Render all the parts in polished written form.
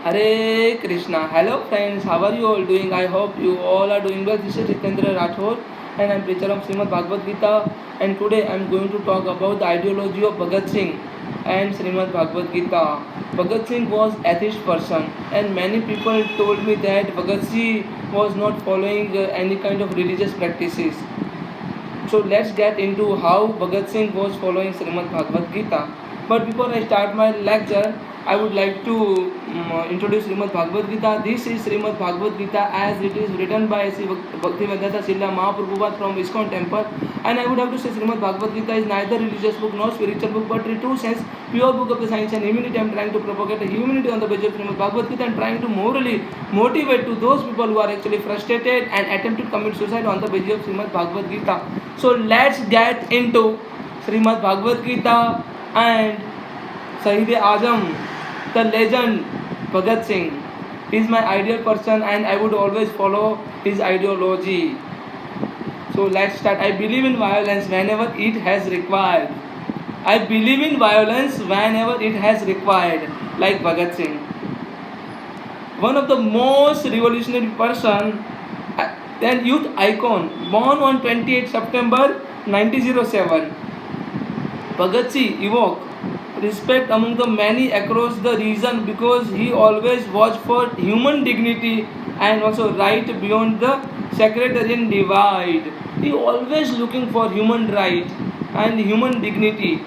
Hare Krishna. Hello friends, how are you all doing? I hope you all are doing well. This is Jitendra Rathore and I am preacher of Shrimad Bhagavad Gita, and today I am going to talk about the ideology of Bhagat Singh and Shrimad Bhagavad Gita. Bhagat Singh was atheist person, and many people told me that Bhagat Singh was not following any kind of religious practices. So let's get into how Bhagat Singh was following Shrimad Bhagavad Gita. But before I start my lecture, I would like to introduce Shrimad Bhagavad Gita. This is Shrimad Bhagavad Gita as it is written by Sri Bhaktivedanta Srila Mahaprabhupada from ISKCON temple. And I would have to say Shrimad Bhagavad Gita is neither religious book nor spiritual book, but in true sense, pure book of the science and humanity. I am trying to propagate a humanity on the basis of Shrimad Bhagavad Gita and trying to morally motivate to those people who are actually frustrated and attempt to commit suicide on the basis of Shrimad Bhagavad Gita. So let's get into Shrimad Bhagavad Gita and Shahid-e-Azam, the legend Bhagat Singh. He is my ideal person and I would always follow his ideology. So let's start. I believe in violence whenever it has required. I believe in violence whenever it has required, like Bhagat Singh. One of the most revolutionary person and youth icon, born on 28 September 1907. Bhagat Singh evoked respect among the many across the region because he always watched for human dignity and also right beyond the sectarian divide. He always looking for human right and human dignity.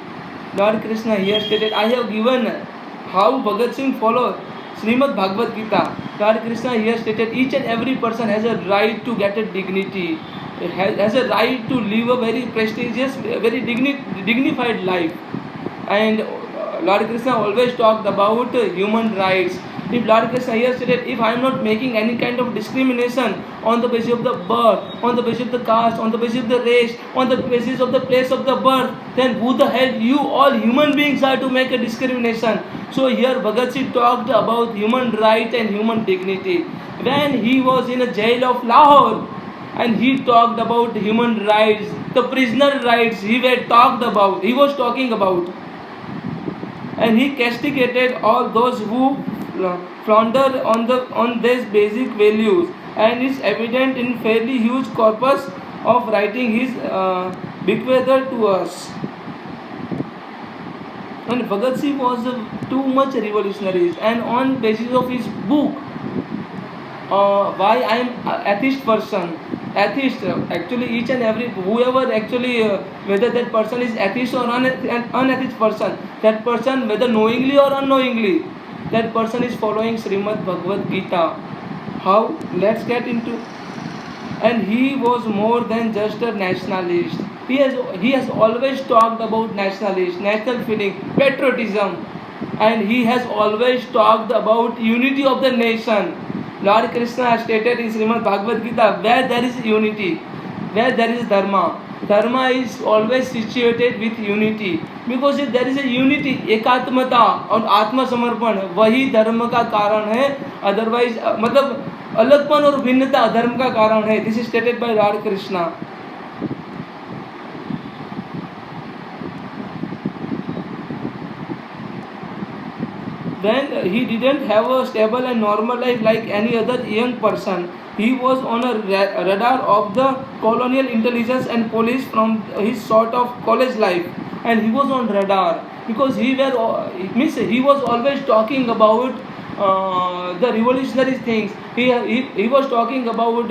Lord Krishna here stated, I have given how Bhagat Singh followed Shrimad Bhagavad Gita. Lord Krishna here stated, each and every person has a right to get a dignity, has a right to live a very prestigious, very dignified life. And Lord Krishna always talked about human rights. If Lord Krishna here stated, if I am not making any kind of discrimination on the basis of the birth, on the basis of the caste, on the basis of the race, on the basis of the place of the birth, then who the hell you all human beings are to make a discrimination? So here Bhagat Singh talked about human rights and human dignity. When he was in a jail of Lahore, and he talked about human rights, the prisoner rights he was talking about. And he castigated all those who flounder on these basic values, and it's evident in fairly huge corpus of writing his bequeathed to us. And Bhagat Singh was too much revolutionary, and on basis of his book, why I am atheist person. Atheist, actually each and every whoever actually whether that person is atheist or unatheist person, that person whether knowingly or unknowingly, that person is following Shrimad Bhagavad Gita. How? Let's get into. And he was more than just a nationalist. He has always talked about nationalist, national feeling, patriotism, and he has always talked about unity of the nation. Lord Krishna stated in Shrimad Bhagavad Gita, where there is unity, where there is dharma, dharma is always situated with unity. Because if there is a unity, एकात्मता और आत्मसमर्पण वही धर्म का कारण है. Otherwise, मतलब अलगपन और भिन्नता अधर्म का कारण है. This is stated by Lord Krishna. When he didn't have a stable and normal life like any other young person, he was on a radar of the colonial intelligence and police from his sort of college life, and he was on radar because he was always talking about the revolutionary things. He was talking about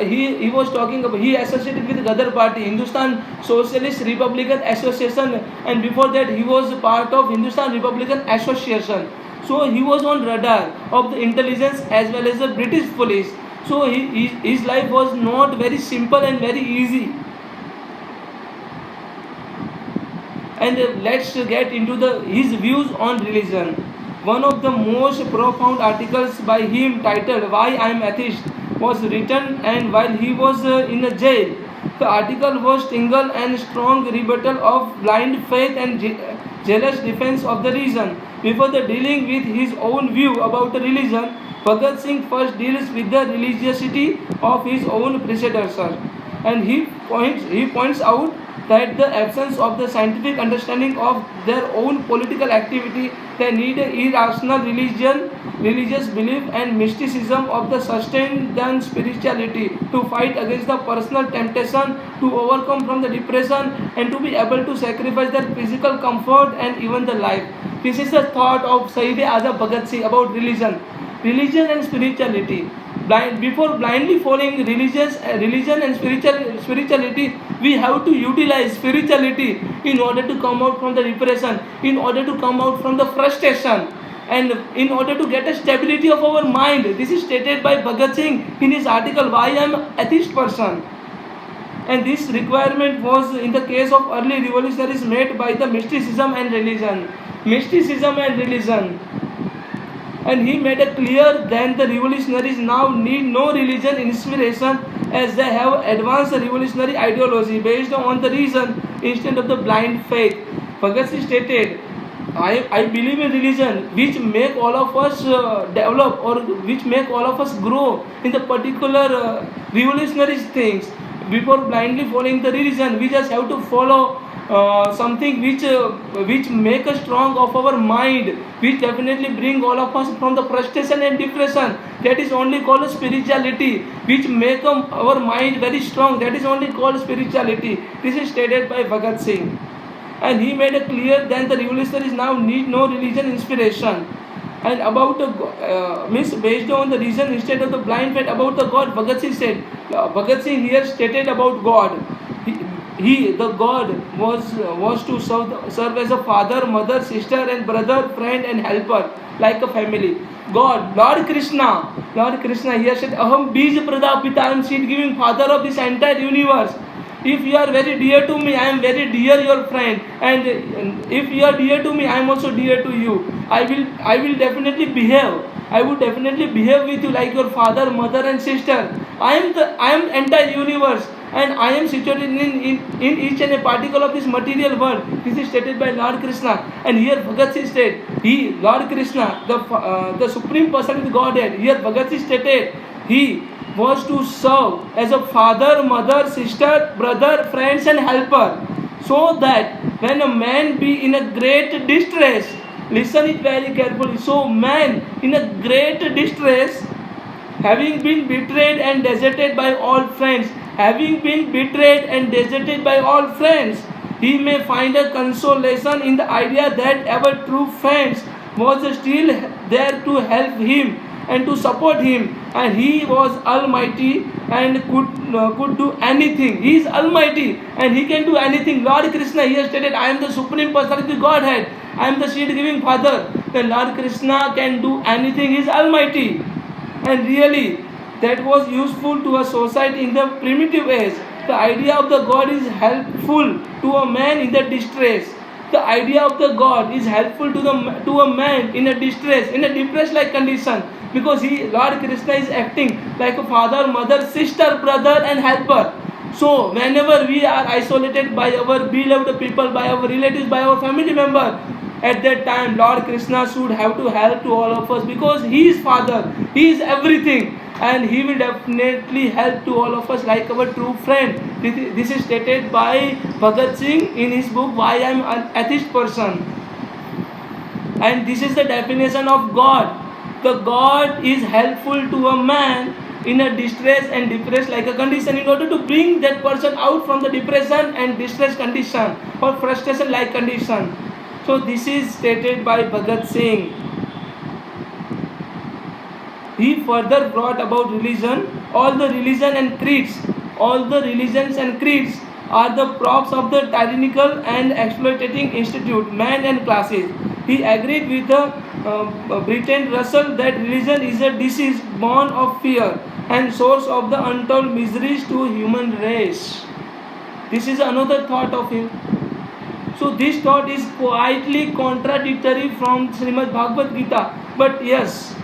he associated with Gadar party, Hindustan Socialist Republican Association, and before that he was part of Hindustan Republican Association. So he was on radar of the intelligence as well as the British police. So his life was not very simple and very easy. And let's get into his views on religion. One of the most profound articles by him titled Why I Am Atheist was written, and while he was in a jail. The article was single and strong rebuttal of blind faith and jealous defense of the religion. Before dealing with his own view about the religion, Bhagat Singh first deals with the religiosity of his own predecessor. And he he points out that the absence of the scientific understanding of their own political activity, they need irrational religious belief and mysticism of the sustained than spirituality to fight against the personal temptation, to overcome from the depression, and to be able to sacrifice their physical comfort and even the life. This is the thought of Shahid Azam Bhagat Singh about religion and spirituality. Before blindly following religion and spirituality, we have to utilize spirituality in order to come out from the depression, in order to come out from the frustration, and in order to get a stability of our mind. This is stated by Bhagat Singh in his article Why I Am Atheist Person. And this requirement was in the case of early revolutionaries made by the mysticism and religion. And he made it clear that the revolutionaries now need no religion inspiration, as they have advanced revolutionary ideology based on the reason instead of the blind faith. Bhagat Singh stated, I believe in religion which make all of us develop, or which make all of us grow in the particular revolutionary things. Before blindly following the religion, we just have to follow something which make us strong of our mind, which definitely bring all of us from the frustration and depression. That is only called spirituality, which make our mind very strong. That is only called spirituality. This is stated by Bhagat Singh. And he made it clear that the revolutionaries now need no religion inspiration. And about based on the reason instead of the blind faith about the God, Bhagat Singh said, Bhagat Singh here stated about God. The God was to serve as a father, mother, sister, and brother, friend, and helper, like a family. God, Lord Krishna here said, Aham Bij Pradapita, I am seed giving father of this entire universe. If you are very dear to me, I am very dear your friend, and if you are dear to me, I am also dear to you. I will definitely behave. I would definitely behave with you like your father, mother, and sister. I am entire universe, and I am situated in each and a particle of this material world. This is stated by Lord Krishna. And here Bhagat Singh stated, Lord Krishna, the supreme person of Godhead. Here Bhagat Singh stated, he was to serve as a father, mother, sister, brother, friends, and helper, so that when a man be in a great distress, listen it very carefully. So man in a great distress, having been betrayed and deserted by all friends, he may find a consolation in the idea that our true friends was still there to help him and to support him, and he was almighty and could do anything. He is almighty and he can do anything. Lord Krishna here stated, I am the supreme person of the Godhead, I am the seed giving father. Then Lord Krishna can do anything. He is almighty. And really that was useful to a society in the primitive age. The idea of the God is helpful to a man in the distress. The idea of the God is helpful to a man in a distress, in a depressed like condition, because Lord Krishna is acting like a father, mother, sister, brother, and helper. So whenever we are isolated by our beloved people, by our relatives, by our family member, at that time Lord Krishna should have to help to all of us, because he is father, he is everything, and he will definitely help to all of us like our true friend. This is stated by Bhagat Singh in his book Why I Am an Atheist Person. And this is the definition of God. The God is helpful to a man in a distress and depressed like a condition, in order to bring that person out from the depression and distress condition or frustration like condition. So this is stated by Bhagat Singh. He further brought about religion. All the religions and creeds are the props of the tyrannical and exploitating institute, man and classes. He agreed with Bertrand Russell that religion is a disease born of fear and source of the untold miseries to human race. This is another thought of him. So this thought is quietly contradictory from Shrimad Bhagavad Gita. But yes,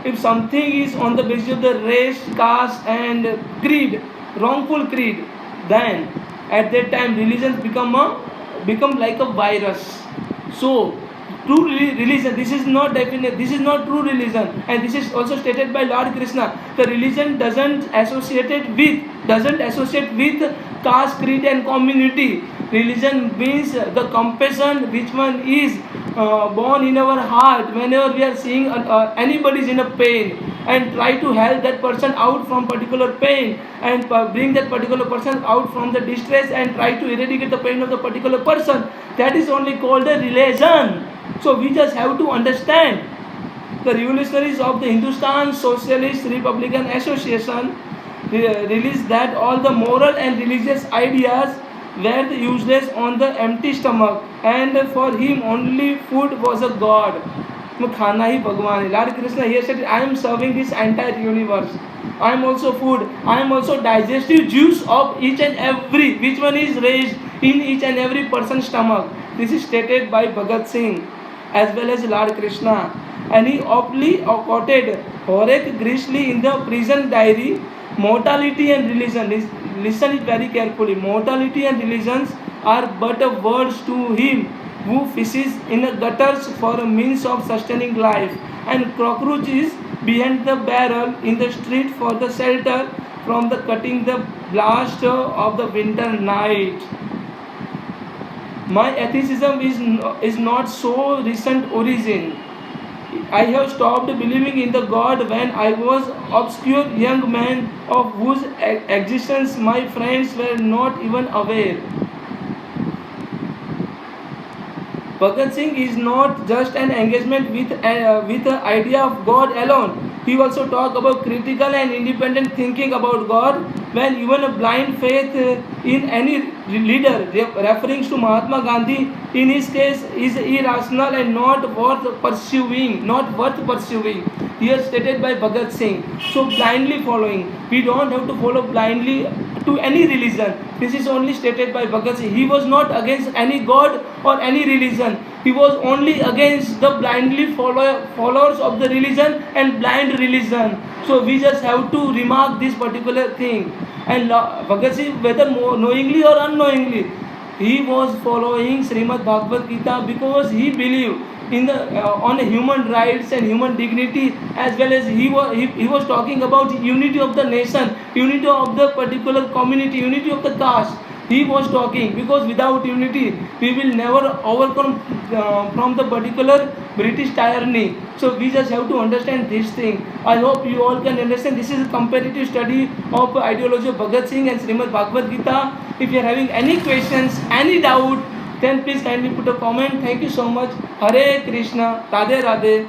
if something is on the basis of the race, caste, and creed, wrongful creed, then at that time religions become like a virus. So true religion, this is not definite, this is not true religion, and this is also stated by Lord Krishna. The religion doesn't associate with caste, creed and community. Religion means the compassion which one is born in our heart whenever we are seeing anybody is in a pain, and try to help that person out from particular pain, and bring that particular person out from the distress, and try to eradicate the pain of the particular person. That is only called a religion. So we just have to understand. The revolutionaries of the Hindustan Socialist Republican Association released that all the moral and religious ideas were useless on the empty stomach, and for him only food was a god. खाना ही भगवान है. Lord Krishna here said, I am serving this entire universe. I am also food. I am also digestive juice of each and every, which one is raised in each and every person's stomach. This is stated by Bhagatsingh as well as Lord Krishna. And he aptly quoted Horek Grishli in the prison diary. Mortality and religion, listen it very carefully. Mortality and religions are but words to him who fishes in gutters for a means of sustaining life, and cockroaches behind the barrel in the street for the shelter from the cutting the blast of the winter night. My atheism is not so recent origin. I have stopped believing in the God when I was obscure young man of whose existence my friends were not even aware. Bhagat Singh is not just an engagement with the idea of God alone. He also talked about critical and independent thinking about God, when even a blind faith in any leader, referring to Mahatma Gandhi, in his case, is irrational and not worth pursuing. Not worth pursuing. Here stated by Bhagat Singh. So blindly following. We don't have to follow blindly to any religion. This is only stated by Bhagat Singh. He was not against any God or any religion. He was only against the blindly followers of the religion and blind religion. So we just have to remark this particular thing. And Bhagat Singh, whether knowingly or unknowingly, he was following Shrimad Bhagavad Gita because he believed in the on human rights and human dignity, as well as he was talking about unity of the nation, unity of the particular community, unity of the caste. He was talking because without unity we will never overcome from the particular British tyranny. So we just have to understand this thing. I hope you all can understand. This is a comparative study of ideology of Bhagat Singh and Shrimad Bhagavad Gita. If you are having any questions, any doubt, then please kindly put a comment. Thank you so much. Hare Krishna. Radhe Radhe.